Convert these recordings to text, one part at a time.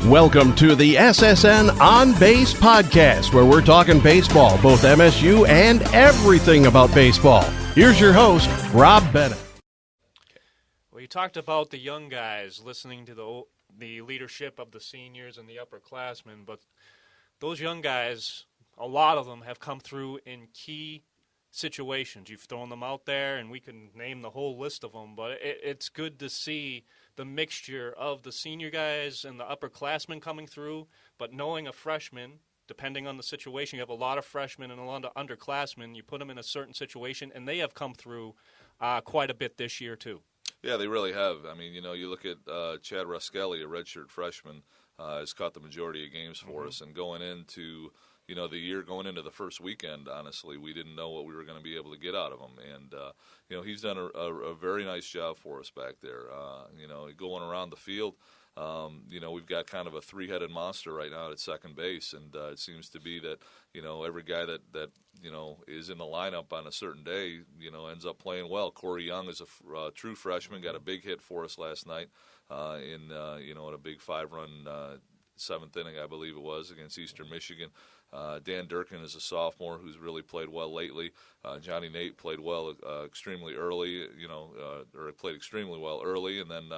Welcome to the SSN On Base podcast, where we're talking baseball, both MSU and everything about baseball. Here's your host, Rob Bennett. Well, you talked about the young guys listening to the leadership of the seniors and the upperclassmen, but those young guys, a lot of them have come through in key situations. You've thrown them out there, and we can name the whole list of them, but it's good to see the mixture of the senior guys and the upperclassmen coming through, but knowing a freshman, depending on the situation, you have a lot of freshmen and a lot of underclassmen, you put them in a certain situation, and they have come through quite a bit this year too. Yeah, they really have. I mean, you look at Chad Ruskelli, a redshirt freshman, has caught the majority of games for us, and going into the year going into the first weekend, honestly, we didn't know what we were going to be able to get out of him. And, he's done a very nice job for us back there. Going around the field, we've got kind of a three-headed monster right now at second base. And it seems to be that, every guy that is in the lineup on a certain day, ends up playing well. Corey Young is a true freshman, got a big hit for us last night in a big 5-run seventh inning, I believe it was, against Eastern Michigan. Dan Durkin is a sophomore who's really played well lately. Johnny Nate played well extremely early, or played extremely well early, and then,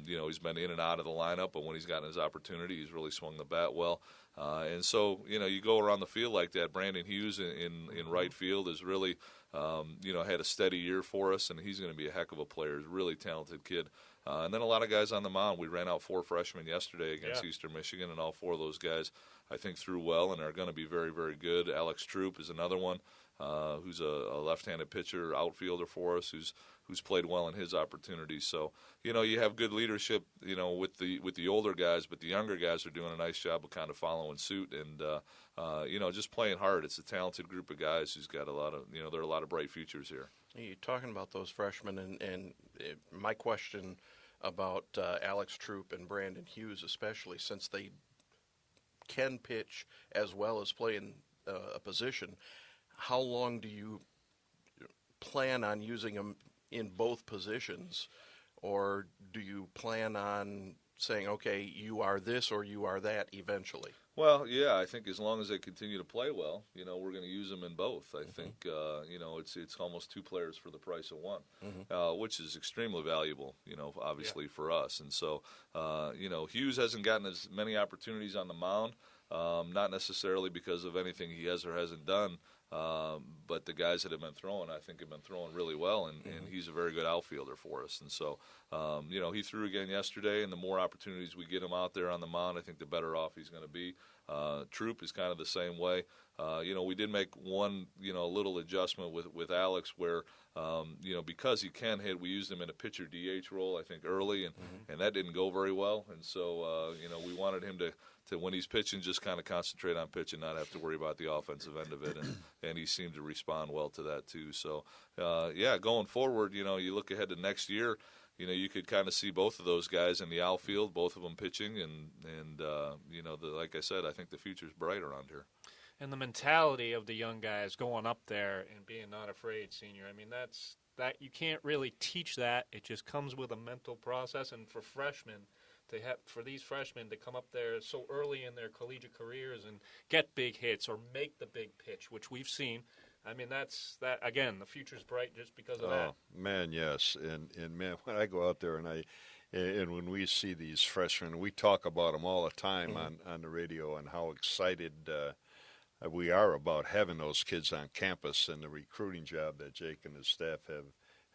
he's been in and out of the lineup, but when he's gotten his opportunity, he's really swung the bat well. And so, you go around the field like that. Brandon Hughes in right field is really, had a steady year for us, and he's going to be a heck of a player. He's a really talented kid. And then a lot of guys on the mound. We ran out 4 freshmen yesterday against Eastern Michigan, and all 4 of those guys, I think, threw well and are going to be very, very good. Alex Troop is another one who's a left-handed pitcher, outfielder for us, who's played well in his opportunities. So, you have good leadership, with the older guys, but the younger guys are doing a nice job of kind of following suit and, just playing hard. It's a talented group of guys who's got a lot of, there are a lot of bright futures here. You're talking about those freshmen, and my question about Alex Troop and Brandon Hughes, especially since they can pitch as well as play in a position, how long do you plan on using them in both positions, or do you plan on saying, okay, you are this or you are that eventually? Well, yeah, I think as long as they continue to play well, we're going to use them in both. I think, it's almost 2 players for the price of 1, which is extremely valuable, obviously for us. And so, Hughes hasn't gotten as many opportunities on the mound, not necessarily because of anything he has or hasn't done, but the guys that have been throwing, I think, have been throwing really well, and he's a very good outfielder for us. And so, he threw again yesterday, and the more opportunities we get him out there on the mound, I think the better off he's going to be. Troop is kind of the same way. We did make one, little adjustment with Alex where, because he can hit, we used him in a pitcher DH role, I think, early, and that didn't go very well. And so, we wanted him to when he's pitching, just kind of concentrate on pitching, not have to worry about the offensive end of it. And he seemed to respond well to that, too. So, going forward, you look ahead to next year, you could kind of see both of those guys in the outfield, both of them pitching. And like I said, I think the future's bright around here. And the mentality of the young guys going up there and being not afraid, senior, I mean, that you can't really teach that. It just comes with a mental process. And for these freshmen to come up there so early in their collegiate careers and get big hits or make the big pitch, which we've seen, I mean, that again, the future's bright just because of that. Oh, man, yes. And man, when I go out there and when we see these freshmen, we talk about them all the time on the radio and how excited we are about having those kids on campus and the recruiting job that Jake and his staff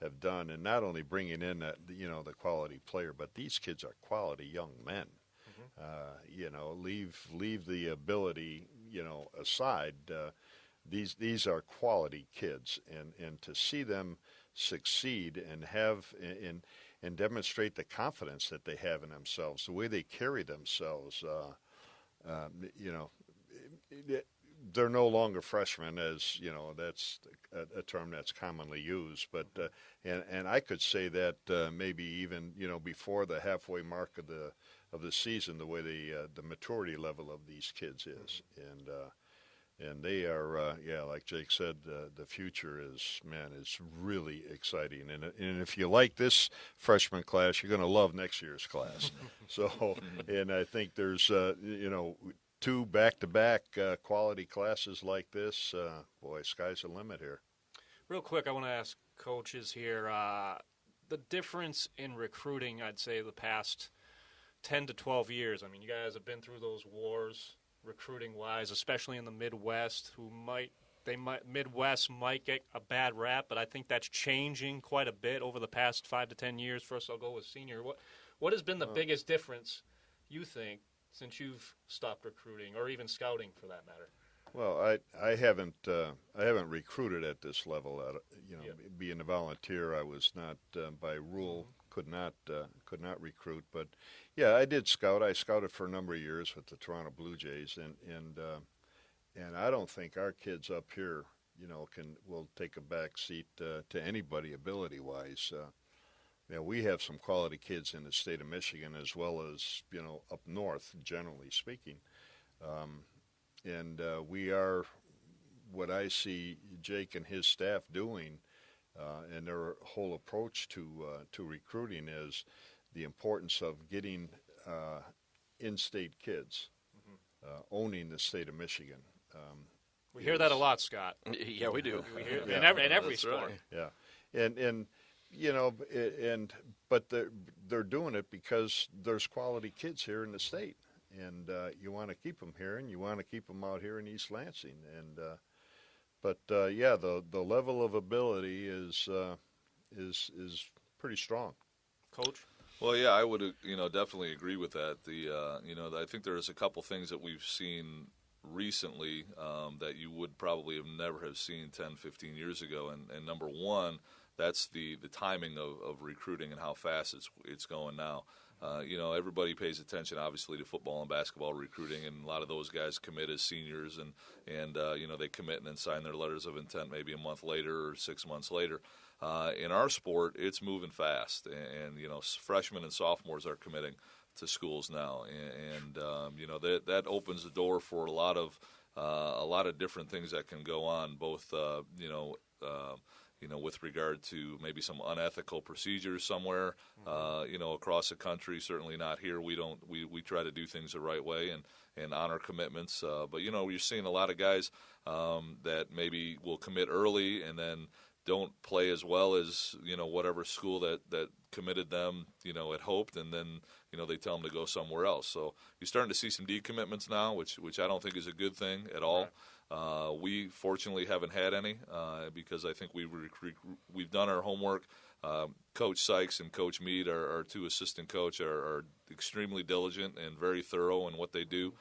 have done, and not only bringing in the quality player, but these kids are quality young men. Leave the ability aside. These are quality kids, and to see them succeed and have and demonstrate the confidence that they have in themselves, the way they carry themselves, they're no longer freshmen, as that's a term that's commonly used. But and I could say that maybe even before the halfway mark of the season, the way the maturity level of these kids is, and And they are, like Jake said, the future is really exciting. And if you like this freshman class, you're going to love next year's class. So, and I think there's, two back-to-back quality classes like this. Boy, sky's the limit here. Real quick, I want to ask coaches here, the difference in recruiting, I'd say, the past 10 to 12 years. I mean, you guys have been through those wars recruiting-wise, especially in the Midwest, Midwest might get a bad rap, but I think that's changing quite a bit over the past 5 to 10 years. First, I'll go with senior. What has been the biggest difference, you think, since you've stopped recruiting, or even scouting for that matter? Well, I haven't recruited at this level. Being a volunteer, I was not by rule could not recruit. But yeah, I did scout. I scouted for a number of years with the Toronto Blue Jays, and I don't think our kids up here, will take a back seat to anybody ability wise. We have some quality kids in the state of Michigan as well as up north, generally speaking. And we are, what I see Jake and his staff doing, and their whole approach to recruiting is the importance of getting in-state kids, owning the state of Michigan. We hear that a lot, Scott. Yeah, we do. We hear in every sport. Right. Yeah, but they're doing it because there's quality kids here in the state. And you want to keep them here, and you want to keep them out here in East Lansing. And the level of ability is pretty strong. Coach? Well, yeah, I would definitely agree with that. I think there's a couple things that we've seen recently that you would probably have never have seen 10, 15 years ago. And number one, that's the timing of recruiting and how fast it's going now. Everybody pays attention, obviously, to football and basketball recruiting, and a lot of those guys commit as seniors, and they commit and then sign their letters of intent maybe a month later or 6 months later. In our sport, it's moving fast, and freshmen and sophomores are committing to schools now, and that opens the door for a lot of different things that can go on, both with regard to maybe some unethical procedures somewhere, across the country. Certainly not here. We try to do things the right way and honor commitments. But you're seeing a lot of guys that maybe will commit early and then don't play as well as whatever school that committed them had hoped, and then they tell them to go somewhere else. So you're starting to see some decommitments now, which I don't think is a good thing at all. Right. We fortunately haven't had any because I think we've done our homework. Coach Sykes and Coach Mead, our two assistant coach, are extremely diligent and very thorough in what they do.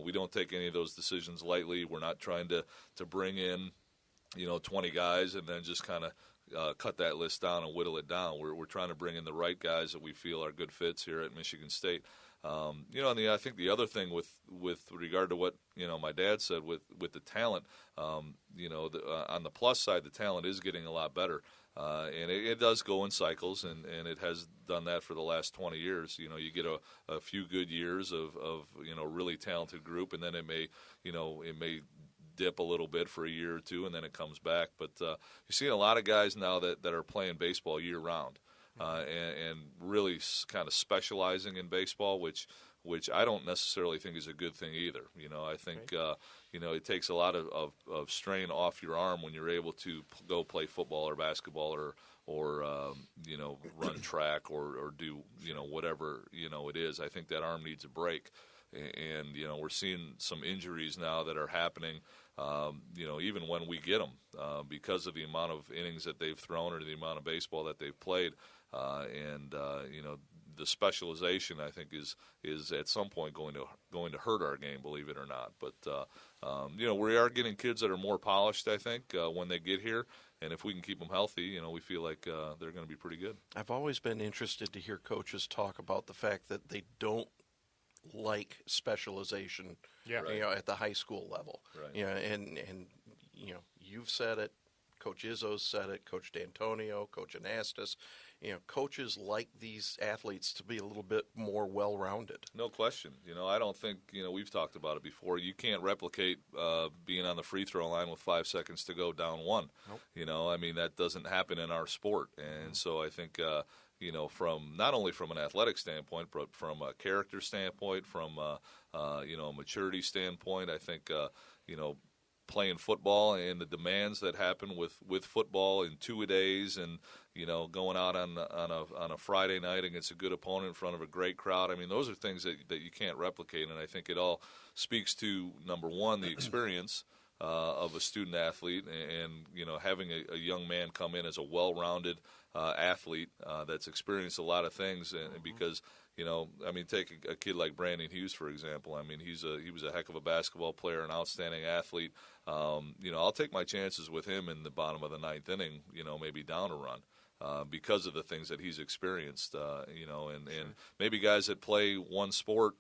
We don't take any of those decisions lightly. We're not trying to bring in 20 guys and then just kind of cut that list down and whittle it down. We're trying to bring in the right guys that we feel are good fits here at Michigan State. I think the other thing with regard to what my dad said with the talent, on the plus side, the talent is getting a lot better, and it does go in cycles, and it has done that for the last 20 years. You get a few good years of really talented group, and then it may dip a little bit for a year or two, and then it comes back. But you're seeing a lot of guys now that are playing baseball year round. And really kind of specializing in baseball, which I don't necessarily think is a good thing either. I think it takes a lot of strain off your arm when you're able to go play football or basketball or run track or do whatever it is. I think that arm needs a break, and we're seeing some injuries now that are happening. Even when we get them, because of the amount of innings that they've thrown or the amount of baseball that they've played. The specialization, I think, is at some point going to hurt our game, believe it or not. But we are getting kids that are more polished, I think, when they get here, and if we can keep them healthy, we feel like they're going to be pretty good. I've always been interested to hear coaches talk about the fact that they don't like specialization, at the high school level. Right. And you've said it. Coach Izzo's said it, Coach D'Antonio, Coach Anastas. coaches like these athletes to be a little bit more well-rounded. No question. I don't think, we've talked about it before. You can't replicate being on the free throw line with 5 seconds to go down one. Nope. That doesn't happen in our sport. And so I think, from not only from an athletic standpoint, but from a character standpoint, from, a maturity standpoint, I think, playing football and the demands that happen with football in two-a-days and, going out on a Friday night against a good opponent in front of a great crowd. I mean, those are things that you can't replicate, and I think it all speaks to, number one, the experience of a student athlete and having a young man come in as a well-rounded athlete that's experienced a lot of things, and because take a kid like Brandon Hughes, for example. I mean, he was a heck of a basketball player, an outstanding athlete. I'll take my chances with him in the bottom of the ninth inning, maybe down a run. Because of the things that he's experienced, and maybe guys that play one sport,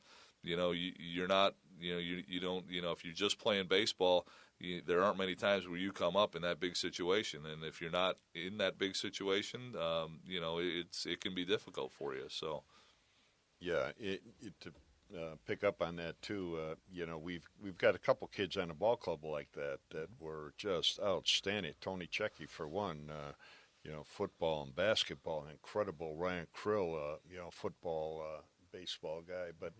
you're not, you don't, if you're just playing baseball, there aren't many times where you come up in that big situation, and if you're not in that big situation, it can be difficult for you. So, yeah, to pick up on that too, we've got a couple kids on the ball club like that were just outstanding. Tony Checky for one. Football and basketball, incredible. Ryan Krill, football, baseball guy. But,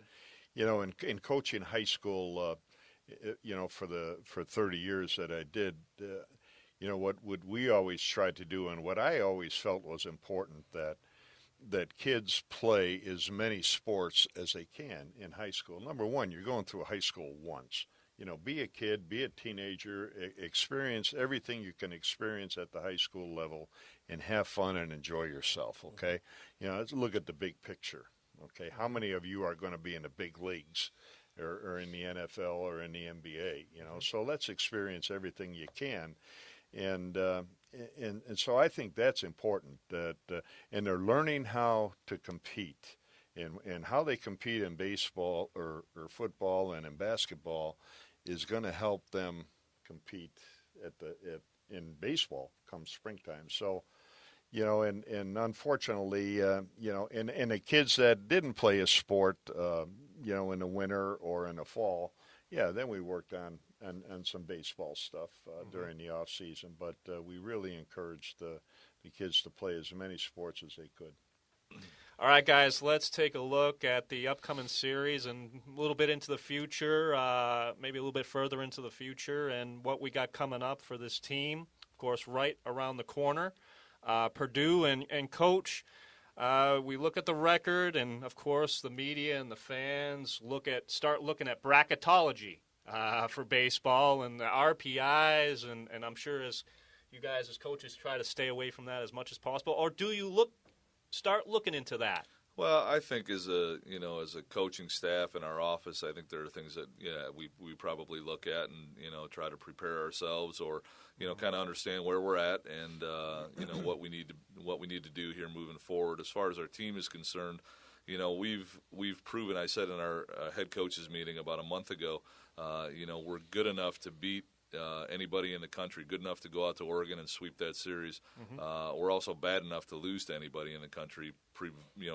in coaching high school, for 30 years that I did, what we always tried to do, and what I always felt was important, that kids play as many sports as they can in high school. Number one, you're going through high school once. Be a kid, be a teenager, experience everything you can experience at the high school level and have fun and enjoy yourself, okay? Let's look at the big picture, okay? How many of you are going to be in the big leagues or in the NFL or in the NBA, So let's experience everything you can. And so I think that's important, and they're learning how to compete. And how they compete in baseball or football and in basketball is going to help them compete in baseball come springtime. So, and unfortunately, and the kids that didn't play a sport, in the winter or in the fall, then we worked on some baseball stuff during the off season. But we really encouraged the kids to play as many sports as they could. All right, guys, let's take a look at the upcoming series and a little bit into the future, maybe a little bit further into the future, and what we got coming up for this team. Of course, right around the corner, Purdue and Coach. We look at the record, and, of course, the media and the fans start looking at bracketology for baseball and the RPIs, and I'm sure as you guys as coaches try to stay away from that as much as possible. Or do you start looking into that? Well, I think as a coaching staff in our office, I think there are things that we probably look at and try to prepare ourselves or kind of understand where we're at and what we need to do here moving forward. As far as our team is concerned, we've proven. I said in our head coaches meeting about a month ago, we're good enough to beat anybody in the country, good enough to go out to Oregon and sweep that series. We're also bad enough to lose to anybody in the country,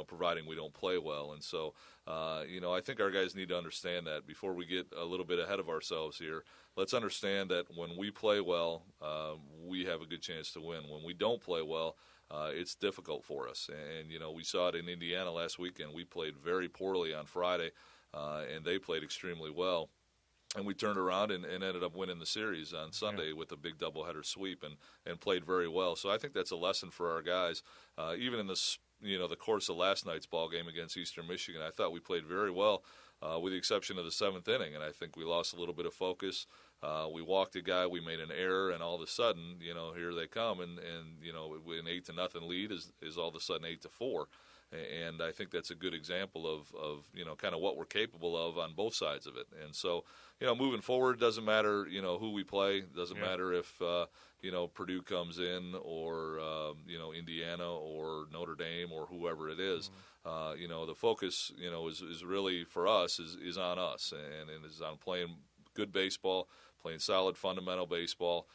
providing we don't play well. And so, I think our guys need to understand that before we get a little bit ahead of ourselves here. Let's understand that when we play well, we have a good chance to win. When we don't play well, it's difficult for us. And, we saw it in Indiana last weekend. We played very poorly on Friday, and they played extremely well. And we turned around and ended up winning the series on Sunday with a big doubleheader sweep and played very well. So I think that's a lesson for our guys. Even in this, the course of last night's ball game against Eastern Michigan, I thought we played very well, with the exception of the seventh inning. And I think we lost a little bit of focus. We walked a guy, we made an error, and all of a sudden, here they come, and an 8-0 lead is all of a sudden 8-4. And I think that's a good example of kind of what we're capable of on both sides of it. And so, moving forward, it doesn't matter, who we play. It doesn't matter if, Purdue comes in or, Indiana or Notre Dame or whoever it is. The focus, is really for us is on us and is on playing good baseball, playing solid fundamental baseball,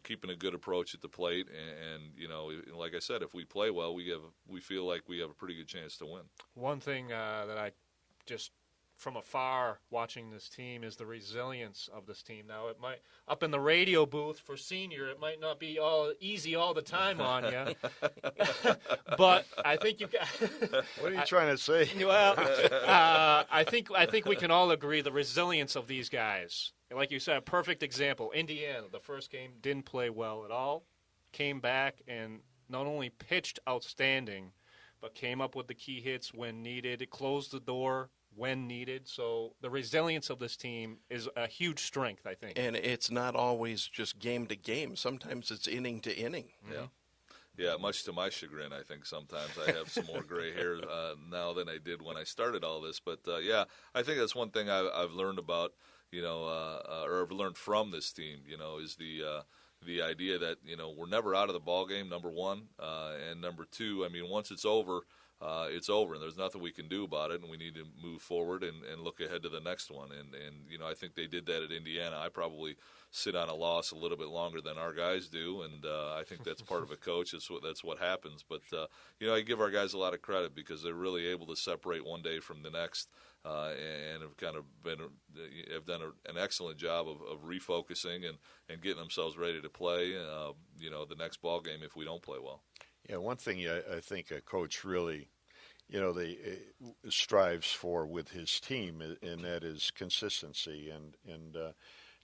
keeping a good approach at the plate, and like I said, if we play well, we feel like we have a pretty good chance to win. One thing that I just from afar watching this team is the resilience of this team. Now, it might up in the radio booth for senior, it might not be all easy all the time on you, but I think you got. What are you trying to say? Well, I think we can all agree the resilience of these guys. Like you said, a perfect example. Indiana, the first game didn't play well at all, came back and not only pitched outstanding, but came up with the key hits when needed. It closed the door when needed. So the resilience of this team is a huge strength, I think. And it's not always just game to game. Sometimes it's inning to inning. Yeah. Yeah, much to my chagrin, I think sometimes I have some more gray hair now than I did when I started all this. But, I think that's one thing I've learned about, or I've learned from this team, is the idea that, we're never out of the ball game, number one. And number two, once it's over, and there's nothing we can do about it, and we need to move forward and look ahead to the next one. And I think they did that at Indiana. I probably sit on a loss a little bit longer than our guys do, and I think that's part of a coach. That's what happens. But, I give our guys a lot of credit because they're really able to separate one day from the next and have kind of have done an excellent job of refocusing and getting themselves ready to play, the next ball game if we don't play well. Yeah, one thing I think a coach really, they strives for with his team, and that is consistency, and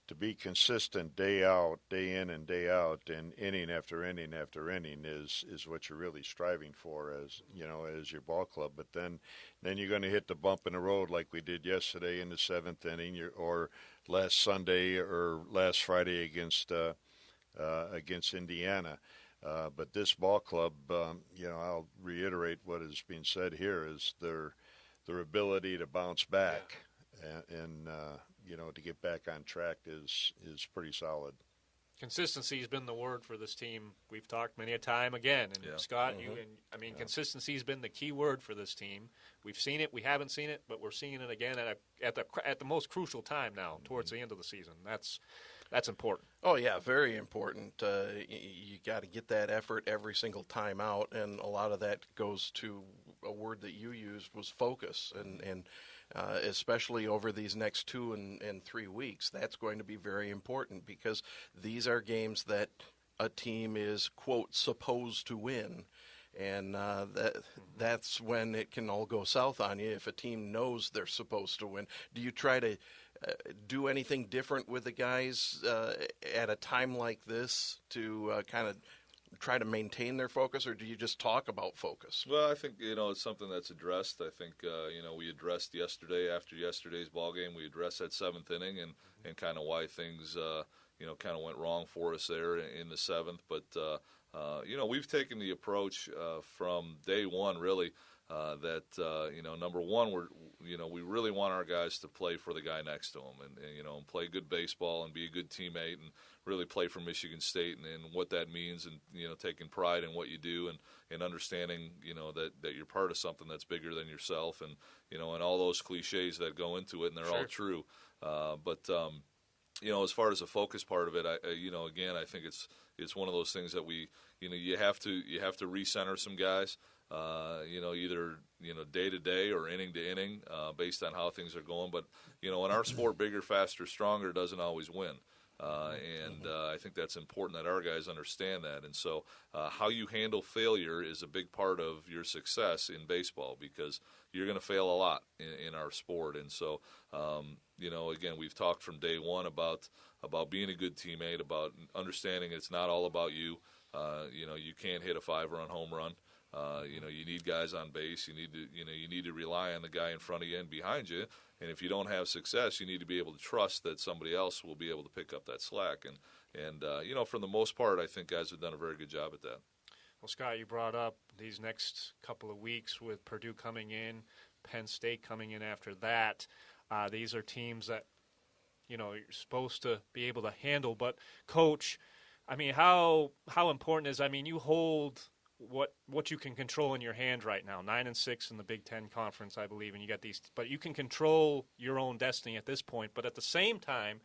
to be consistent day out, day in and day out, and inning after inning after inning is what you're really striving for as your ball club. But then you're going to hit the bump in the road like we did yesterday in the seventh inning, or last Sunday or last Friday against Indiana. But this ball club, I'll reiterate what is being said here, is their ability to bounce back and to get back on track is pretty solid. Consistency has been the word for this team. We've talked many a time again. And Scott, consistency has been the key word for this team. We've seen it. We haven't seen it, but we're seeing it again at the most crucial time now, towards the end of the season. That's important. Oh, yeah, very important. You got to get that effort every single time out, and a lot of that goes to a word that you used was focus, and especially over these next 2 and 3 weeks. That's going to be very important because these are games that a team is, quote, supposed to win. And that's when it can all go south on you if a team knows they're supposed to win. Do you try to do anything different with the guys at a time like this to kind of try to maintain their focus, or do you just talk about focus? Well, I think, it's something that's addressed. I think, we addressed yesterday, after yesterday's ball game, we addressed that seventh inning and kind of why things, kind of went wrong for us there in the seventh. But, we've taken the approach from day one, really, that, number one, we really want our guys to play for the guy next to them and play good baseball and be a good teammate and really play for Michigan State and what that means and, taking pride in what you do and understanding, that you're part of something that's bigger than yourself and, and all those cliches that go into it, and they're all true. But as far as the focus part of it, again, I think it's one of those things that you have to recenter some guys. Either day to day or inning to inning, based on how things are going. But in our sport, bigger, faster, stronger doesn't always win, and I think that's important that our guys understand that. And so, how you handle failure is a big part of your success in baseball because you're going to fail a lot in our sport. And so, again, we've talked from day one about being a good teammate, about understanding it's not all about you. You can't hit a 5-run home run. You need guys on base. You need to rely on the guy in front of you and behind you. And if you don't have success, you need to be able to trust that somebody else will be able to pick up that slack. And for the most part, I think guys have done a very good job at that. Well, Scott, you brought up these next couple of weeks with Purdue coming in, Penn State coming in after that. These are teams that, you're supposed to be able to handle. But, Coach, how important is, you hold what you can control in your hand right now, 9-6 in the Big Ten Conference, I believe, and you got these. But you can control your own destiny at this point. But at the same time,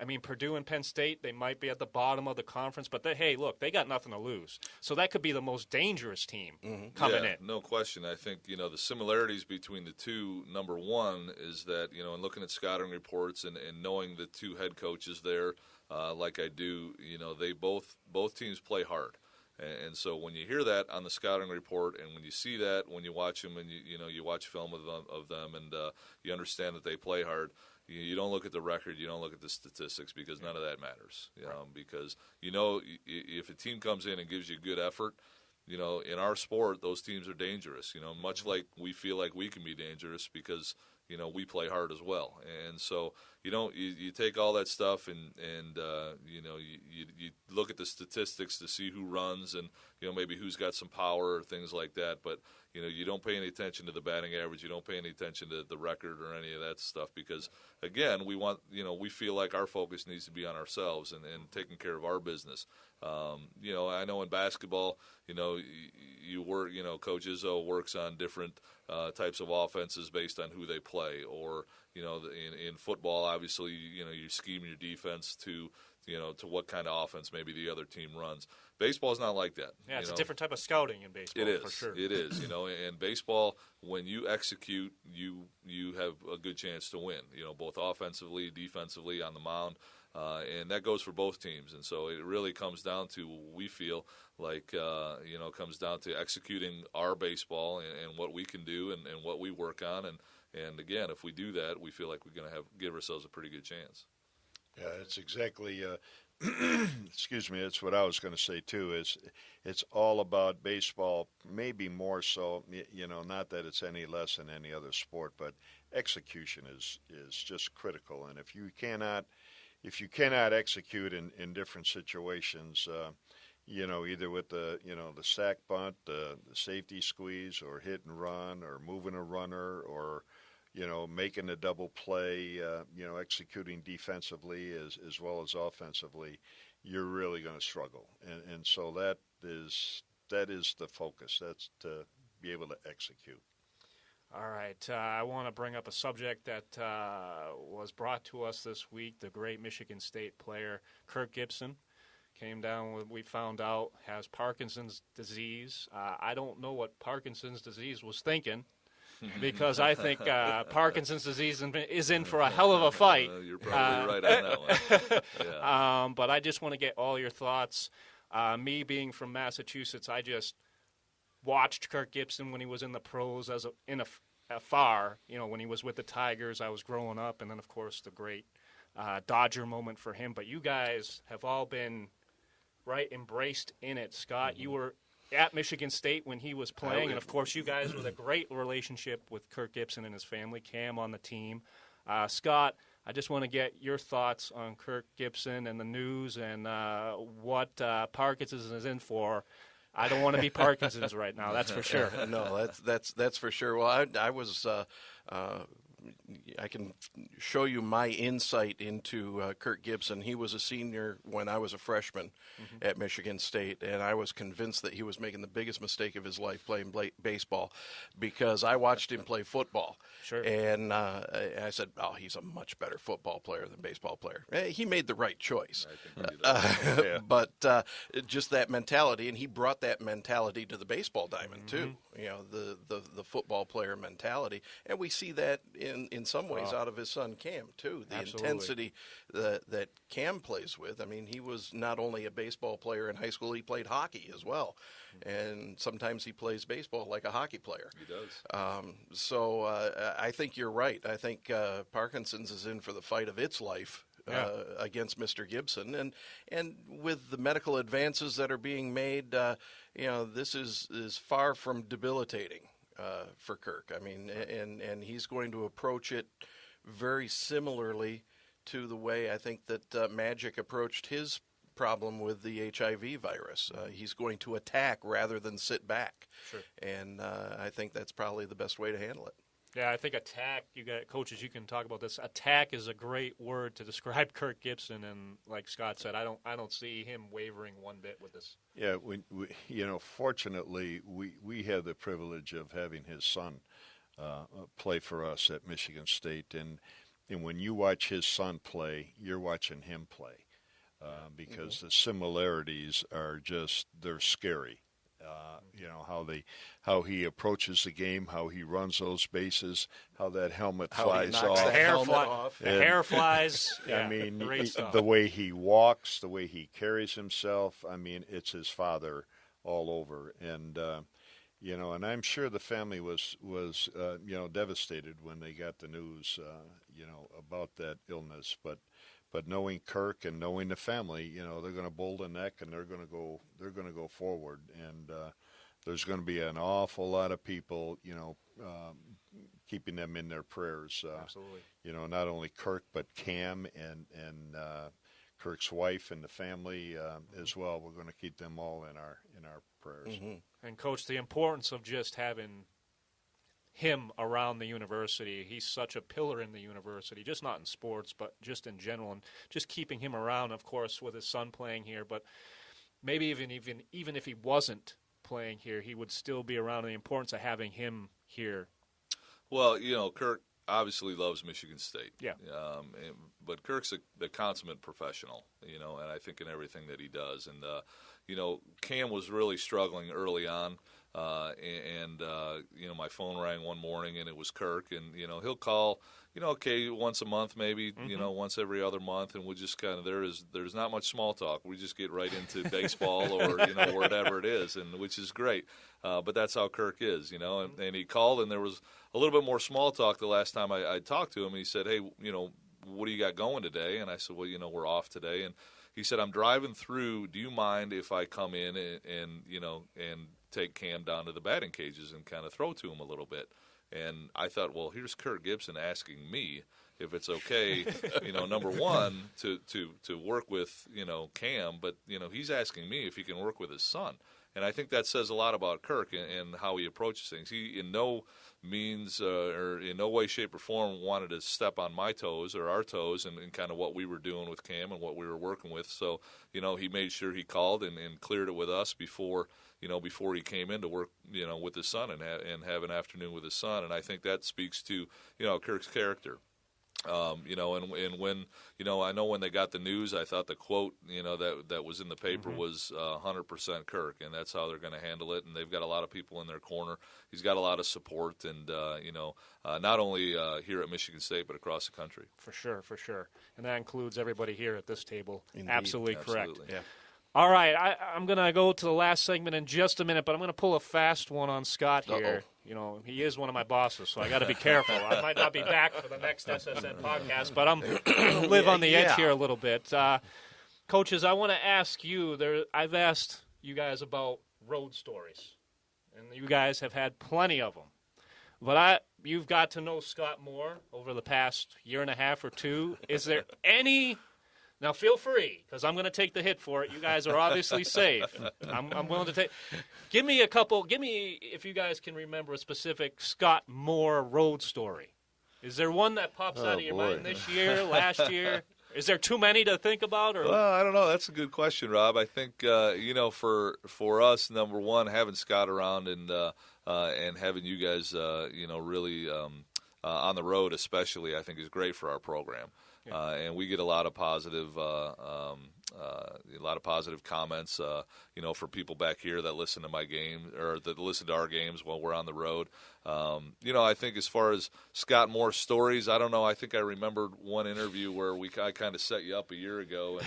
I mean, Purdue and Penn State, they might be at the bottom of the conference, but hey, look, they got nothing to lose. So that could be the most dangerous team coming in. No question. I think, the similarities between the two, number one, is that, in looking at scouting reports and knowing the two head coaches there, like I do, they both teams play hard. And so when you hear that on the scouting report, and when you see that, when you watch them, and you watch film of them, and you understand that they play hard, you don't look at the record, you don't look at the statistics, because none of that matters. Because if a team comes in and gives you good effort, in our sport, those teams are dangerous. Much like we feel like we can be dangerous because we play hard as well. And so you take all that stuff and you look at the statistics to see who runs and maybe who's got some power or things like that. But you don't pay any attention to the batting average. You don't pay any attention to the record or any of that stuff, because again, we feel like our focus needs to be on ourselves and taking care of our business. I know in basketball, you work. Coach Izzo works on different types of offenses based on who they play, or in football, obviously, you scheme your defense to what kind of offense maybe the other team runs. Baseball is not like that. Yeah, it's a different type of scouting in baseball. It is, for sure. It is. In baseball, when you execute, you have a good chance to win. Both offensively, defensively, on the mound. And that goes for both teams. And so it really comes down to, we feel like, comes down to executing our baseball and what we can do and what we work on. And again, if we do that, we feel like we're going to give ourselves a pretty good chance. Yeah, it's exactly, excuse me, it's what I was going to say too, is it's all about baseball, maybe more so, not that it's any less than any other sport, but execution is just critical. And if you cannot execute in different situations, either with the sack bunt, the safety squeeze, or hit and run, or moving a runner, or making a double play, executing defensively as well as offensively, you're really going to struggle. And so that is the focus. That's to be able to execute. All right. I want to bring up a subject that was brought to us this week. The great Michigan State player, Kirk Gibson, came down, we found out, has Parkinson's disease. I don't know what Parkinson's disease was thinking, because I think Parkinson's disease is in for a hell of a fight. You're probably right on that one. Yeah. But I just want to get all your thoughts. Me being from Massachusetts, I just watched Kirk Gibson when he was in the pros afar. When he was with the Tigers, I was growing up, and then, of course, the great Dodger moment for him. But you guys have all been embraced in it. Scott, you were at Michigan State when he was playing, and of course you guys with a great relationship with Kirk Gibson and his family, Cam on the team. Scott, I just want to get your thoughts on Kirk Gibson and the news and what Parkinson's is in for. I don't want to be Parkinson's right now, that's for sure. No, that's for sure. Well, I was I can show you my insight into Kirk Gibson. He was a senior when I was a freshman at Michigan State, and I was convinced that he was making the biggest mistake of his life playing baseball, because I watched him play football. Sure. And I said, oh, he's a much better football player than baseball player. He made the right choice. I think he did. But just that mentality, and he brought that mentality to the baseball diamond too. The football player mentality, and we see that in some ways out of his son Cam too. The intensity that Cam plays with. I mean, he was not only a baseball player in high school, he played hockey as well, and sometimes he plays baseball like a hockey player. He does. So I think you're right. I think Parkinson's is in for the fight of its life. Against Mr. Gibson, and with the medical advances that are being made, this is far from debilitating for Kirk. I mean, and he's going to approach it very similarly to the way I think that Magic approached his problem with the HIV virus. He's going to attack rather than sit back. Sure. And I think that's probably the best way to handle it. Yeah, I think attack, you got coaches, you can talk about this. Attack is a great word to describe Kirk Gibson, and like Scott said, I don't see him wavering one bit with this. Yeah, we fortunately, we have the privilege of having his son play for us at Michigan State, and And when you watch his son play, you're watching him play because the similarities are they're scary. How he approaches the game, how he runs those bases, how that helmet flies off. The hair flies. I mean, the way he walks, the way he carries himself. I mean, it's his father all over. And and I'm sure the family was devastated when they got the news, about that illness. But knowing Kirk and knowing the family, they're going to bold the neck and they're going to go forward. And there's going to be an awful lot of people, keeping them in their prayers. Absolutely. Not only Kirk but Cam and Kirk's wife and the family as well. We're going to keep them all in our prayers. Mm-hmm. And Coach, the importance of just having him around the university. He's such a pillar in the university, just not in sports, but just in general, and just keeping him around, of course, with his son playing here. But maybe even if he wasn't playing here, he would still be around, and the importance of having him here. Well, Kirk obviously loves Michigan State. Yeah. But Kirk's the consummate professional, and I think in everything that he does. And, Cam was really struggling early on. My phone rang one morning and it was Kirk, and he'll call once a month maybe, once every other month, and we'll just kind of there's not much small talk. We just get right into baseball or whatever it is, and which is great. But that's how Kirk is, and he called, and there was a little bit more small talk the last time I talked to him. He said, "Hey, what do you got going today?" And I said, "Well, we're off today." And he said, "I'm driving through. Do you mind if I come in and take Cam down to the batting cages and kind of throw to him a little bit?" And I thought, well, here's Kirk Gibson asking me if it's okay, number one, to work with, Cam, but, he's asking me if he can work with his son. And I think that says a lot about Kirk and how he approaches things. He, in no means or in no way, shape, or form wanted to step on my toes or our toes and kind of what we were doing with Cam and what we were working with. So, he made sure he called and cleared it with us before he came in to work, with his son and have an afternoon with his son. And I think that speaks to, Kirk's character. And when, I know when they got the news, I thought the quote, that was in the paper was 100% Kirk, and that's how they're going to handle it. And they've got a lot of people in their corner. He's got a lot of support, and, not only here at Michigan State, but across the country. For sure. And that includes everybody here at this table. Indeed. Absolutely correct. Yeah. All right, I'm going to go to the last segment in just a minute, but I'm going to pull a fast one on Scott here. He is one of my bosses, so I got to be careful. I might not be back for the next SSN podcast, but I'm going to live on the edge here a little bit. Coaches, I want to ask you, I've asked you guys about road stories, and you guys have had plenty of them. But you've got to know Scott more over the past year and a half or two. Is there any... Now, feel free, because I'm going to take the hit for it. You guys are obviously safe. I'm willing to take. Give me, if you guys can remember a specific Scott Moore road story. Is there one that pops out of your mind this year, last year? Is there too many to think about? Or? Well, I don't know. That's a good question, Rob. I think, for us, number one, having Scott around and having you guys, really on the road especially, I think is great for our program. And we get a lot of positive comments, for people back here that listen to my game or that listen to our games while we're on the road. I think as far as Scott Moore's stories, I don't know. I think I remembered one interview where I kind of set you up a year ago,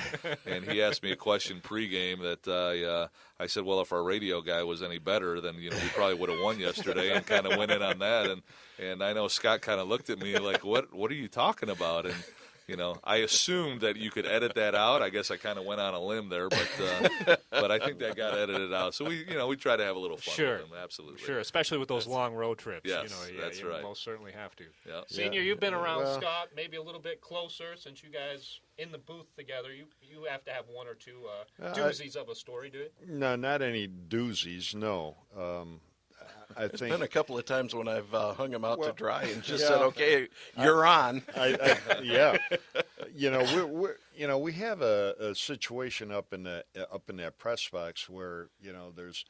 and he asked me a question pregame that I said, well, if our radio guy was any better, then we probably would have won yesterday, and kind of went in on that. And I know Scott kind of looked at me like, what are you talking about? And I assumed that you could edit that out. I guess I kind of went on a limb there, but I think that got edited out. So we try to have a little fun with them, absolutely. Sure, especially with those long road trips. Yes, that's right. You most certainly have to. Yeah. Senior, you've been around Scott maybe a little bit closer since you guys in the booth together. You have to have one or two doozies of a story, do you? No, not any doozies, no. There's been a couple of times when I've hung him out to dry and just said, "Okay, you're on." Yeah, we have a situation up in that press box where there's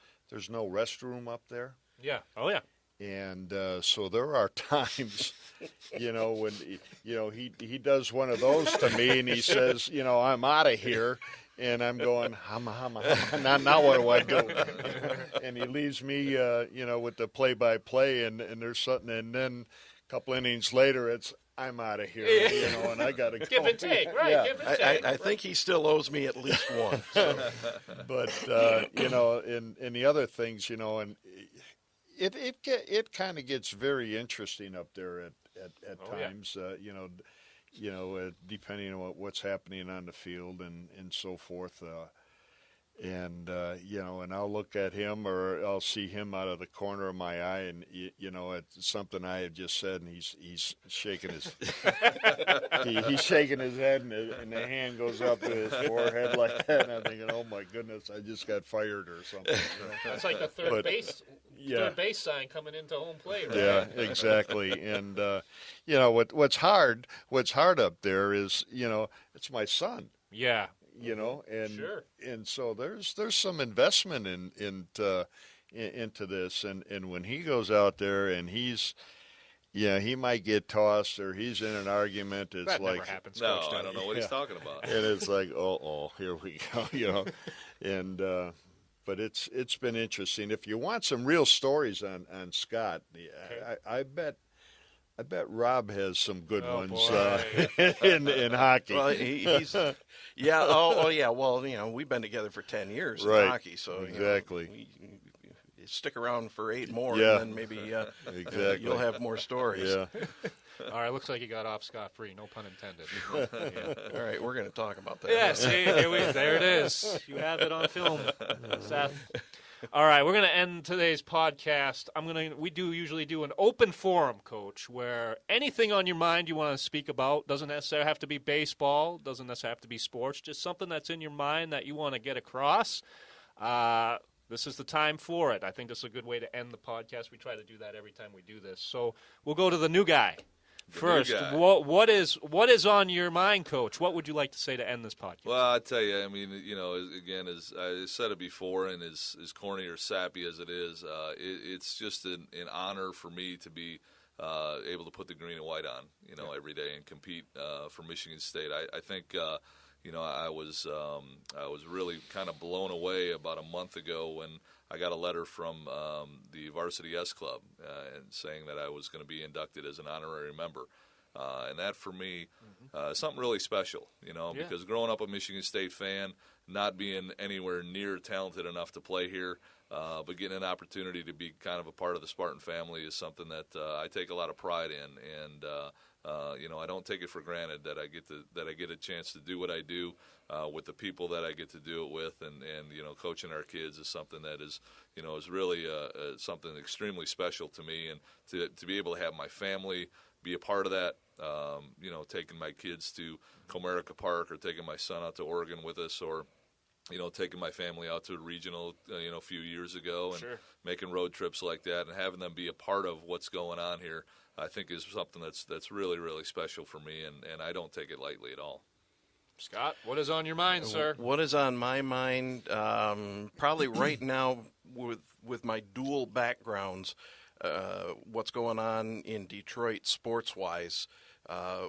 no restroom up there. Yeah. Oh yeah. And so there are times, when he does one of those to me, and he says, I'm out of here, and I'm going, now what do I do? And he leaves me, with the play-by-play, and there's something, and then a couple innings later, it's I'm out of here, and I got to go. Give and take, right? Yeah. Give and take. I think he still owes me at least one. So. But in the other things, and it kind of gets very interesting up there at times. Yeah. Depending on what's happening on the field and so forth. And I'll look at him, or I'll see him out of the corner of my eye, and it's something I have just said, and he's shaking his he's shaking his head, and the hand goes up to his forehead like that, and I'm thinking, oh my goodness, I just got fired or something. That's like the third base sign coming into home plate, right? Yeah, exactly. And what's hard up there is it's my son. Yeah. And sure. And so there's some investment into this, and when he goes out there and he might get tossed or he's in an argument, it's that like never happens. No, I don't know what he's talking about. And it's like, oh, here we go, and but it's been interesting. If you want some real stories on Scott, okay. I bet Rob has some good ones in hockey. Well, he's yeah. Oh, yeah. Well, we've been together for 10 years in hockey, so exactly. You stick around for 8 more, and then maybe exactly. You'll have more stories. Yeah. All right, looks like you got off scot-free. No pun intended. Yeah. All right, we're going to talk about that. Yeah, see, there it is. You have it on film, Seth. All right, we're going to end today's podcast. We usually do an open forum, Coach, where anything on your mind you want to speak about doesn't necessarily have to be baseball, doesn't necessarily have to be sports, just something that's in your mind that you want to get across. This is the time for it. I think this is a good way to end the podcast. We try to do that every time we do this. So we'll go to the new guy. First, what is on your mind, Coach? What would you like to say to end this podcast? Well, I tell you, I mean, again, as I said it before, and as corny or sappy as it is, it's just an honor for me to be able to put the green and white on, every day and compete for Michigan State. I think, I was really kind of blown away about a month ago when I got a letter from the Varsity S Club and saying that I was going to be inducted as an honorary member. And that, for me, something really special, because growing up a Michigan State fan, not being anywhere near talented enough to play here, but getting an opportunity to be kind of a part of the Spartan family is something that I take a lot of pride in. And, I don't take it for granted that I get a chance to do what I do with the people that I get to do it with, and coaching our kids is something that is really something extremely special to me, and to be able to have my family be a part of that, taking my kids to Comerica Park, or taking my son out to Oregon with us, or taking my family out to a regional, a few years ago, and making road trips like that, and having them be a part of what's going on here, I think is something that's really, really special for me, and I don't take it lightly at all. Scott, what is on your mind, sir? What is on my mind? Probably right now, with my dual backgrounds, what's going on in Detroit sports-wise,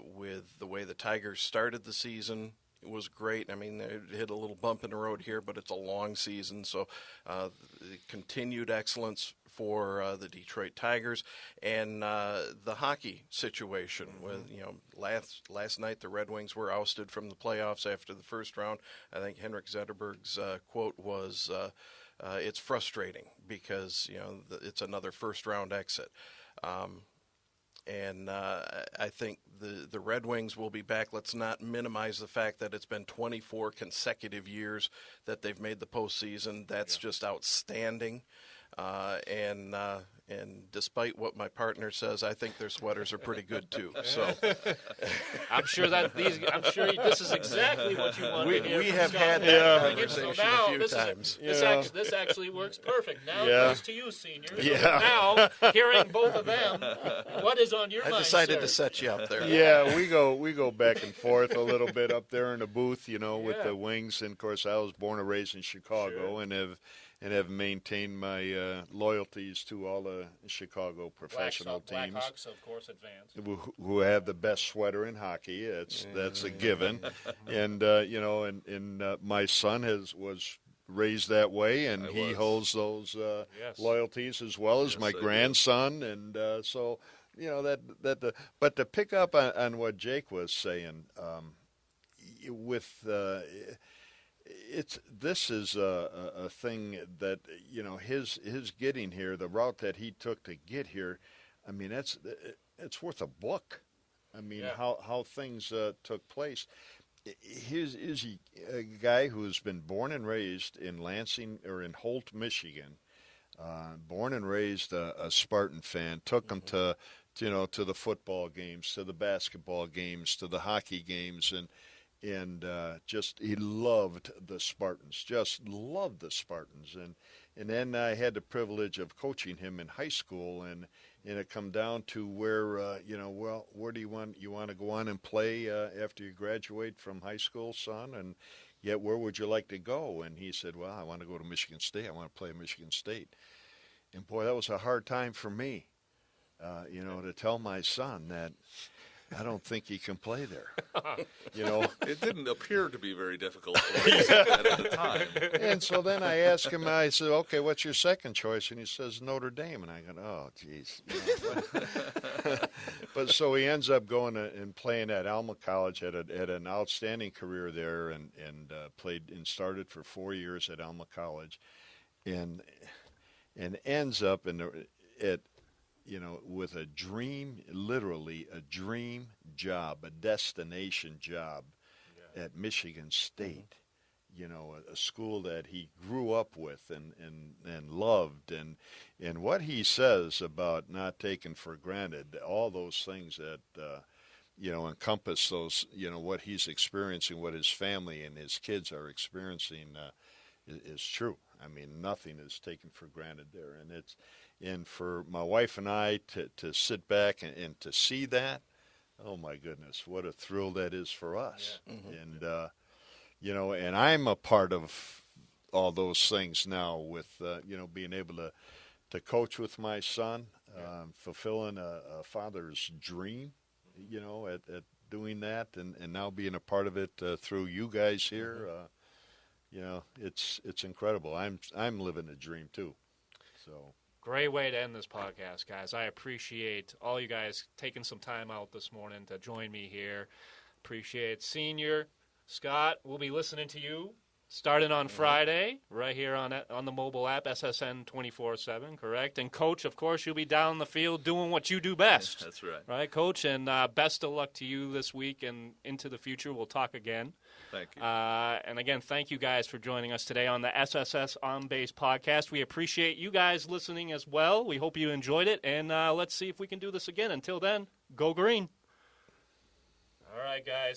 with the way the Tigers started the season. It was great. I mean, they hit a little bump in the road here, but it's a long season, so continued excellence for the Detroit Tigers, and the hockey situation. With last night the Red Wings were ousted from the playoffs after the first round. I think Henrik Zetterberg's quote was, "It's frustrating because it's another first round exit." And I think the Red Wings will be back. Let's not minimize the fact that it's been 24 consecutive years that they've made the postseason. That's just outstanding. And despite what my partner says, I think their sweaters are pretty good too. So I'm sure this is exactly what you want to hear. We from have Scott had that Mann. conversation So a few times. This actually works perfect. Now it goes to you, senior. Yeah. So now, hearing both of them, what is on your mind, I decided sir? to set you up there. Yeah, we go back and forth a little bit up there in the booth, with the Wings. And of course, I was born and raised in Chicago, and have maintained my loyalties to all the Chicago professional teams. Blackhawks, of course, advanced. Who have the best sweater in hockey. That's a given. And, my son was raised that way, and he holds those loyalties as well as my grandson. And so, but to pick up on what Jake was saying, this is a thing that his getting here, the route that he took to get here. I mean, it's worth a book. I mean, how things took place. Here's a guy who's been born and raised in Lansing or in Holt, Michigan. Born and raised a Spartan fan. Took him to the football games, to the basketball games, to the hockey games, and just he loved the Spartans. Just loved the Spartans. And then I had the privilege of coaching him in high school, and it come down to where where do you want to go on and play after you graduate from high school, son? And yet where would you like to go? And he said, well, I want to go to Michigan State. I want to play at Michigan State. And boy, that was a hard time for me, to tell my son that I don't think he can play there. It didn't appear to be very difficult for him at the time. And so then I asked him, I said, okay, what's your second choice? And he says, Notre Dame. And I go, oh, geez. But so he ends up going and playing at Alma College, had an outstanding career there, and played and started for 4 years at Alma College, and ends up with a dream, literally a dream job, a destination job at Michigan State, a school that he grew up with and loved. And what he says about not taking for granted all those things that, encompass those, what he's experiencing, what his family and his kids are experiencing is true. I mean, nothing is taken for granted there. And for my wife and I to sit back and to see that, oh my goodness, what a thrill that is for us. Yeah. And and I'm a part of all those things now with being able to coach with my son, fulfilling a father's dream, at doing that, and now being a part of it through you guys here. It's incredible. I'm living a dream too. So. Great way to end this podcast, guys. I appreciate all you guys taking some time out this morning to join me here. Appreciate Senior. Scott, we'll be listening to you starting on Friday right here on the mobile app, SSN 24/7, correct? And Coach, of course, you'll be down the field doing what you do best. That's right. Right, Coach? And best of luck to you this week and into the future. We'll talk again. Thank you. And again, thank you guys for joining us today on the SSS On Base podcast. We appreciate you guys listening as well. We hope you enjoyed it, and let's see if we can do this again. Until then, go green. All right, guys.